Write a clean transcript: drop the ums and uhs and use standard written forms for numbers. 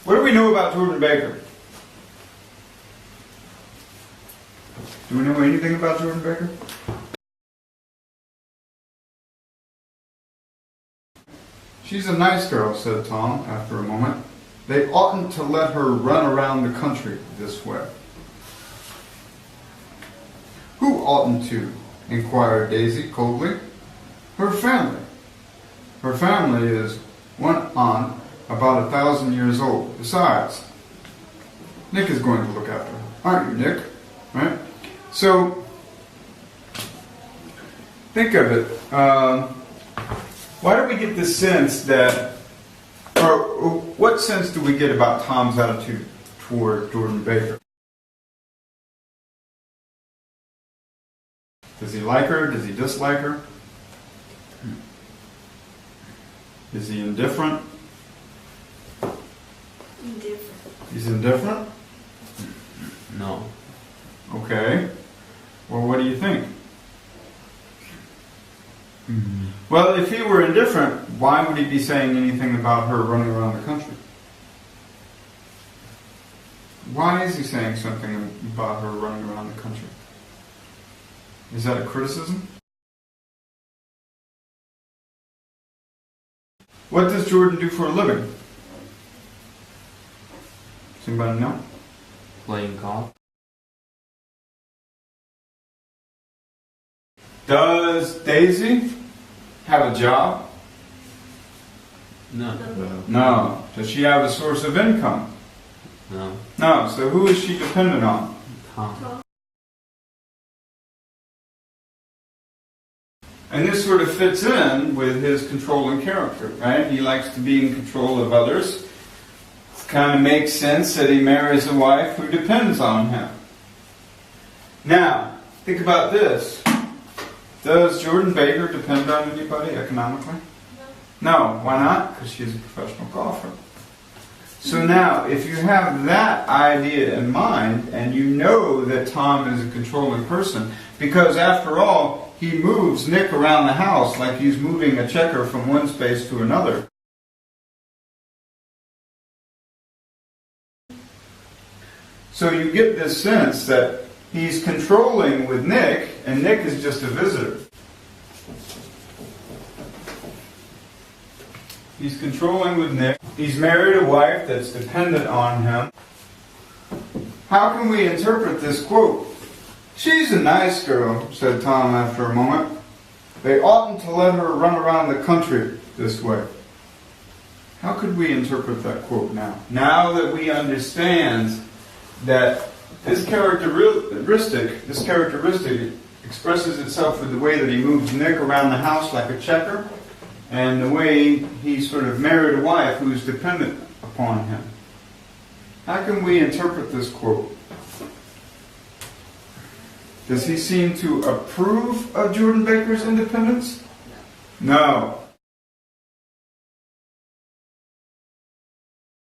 What do we know about Jordan Baker? Do we know anything about Jordan Baker? She's a nice girl, said Tom after a moment. They oughtn't to let her run around the country this way. Who oughtn't to? Inquired Daisy coldly. Her family. Her family is, went on, about 1,000 years old. Besides, Nick is going to look after her. Aren't you, Nick? Right? So, think of it. Why do we get the sense that, or what sense do we get about Tom's attitude toward Jordan Baker? Does he like her? Does he dislike her? Is he indifferent? Indifferent. He's indifferent? No. Okay. Well, what do you think? Well, if he were indifferent, why would he be saying anything about her running around the country? Why is he saying something about her running around the country? Is that a criticism? What does Jordan do for a living? Does anybody know? Playing golf. Does Daisy have a job? No. No. Does she have a source of income? No. No. So who is she dependent on? Tom. And this sort of fits in with his controlling character, right? He likes to be in control of others. It kind of makes sense that he marries a wife who depends on him. Now, think about this. Does Jordan Baker depend on anybody economically? No. Why not? Because she's a professional golfer. So now, if you have that idea in mind, and you know that Tom is a controlling person, because after all, he moves Nick around the house like he's moving a checker from one space to another. So you get this sense that he's controlling with Nick, and Nick is just a visitor. He's controlling with Nick. He's married a wife that's dependent on him. How can we interpret this quote? She's a nice girl, said Tom after a moment. They oughtn't to let her run around the country this way. How could we interpret that quote now? Now that we understand that this characteristic expresses itself with the way that he moves Nick around the house like a checker, and the way he sort of married a wife who's dependent upon him. How can we interpret this quote? Does he seem to approve of Jordan Baker's independence? No.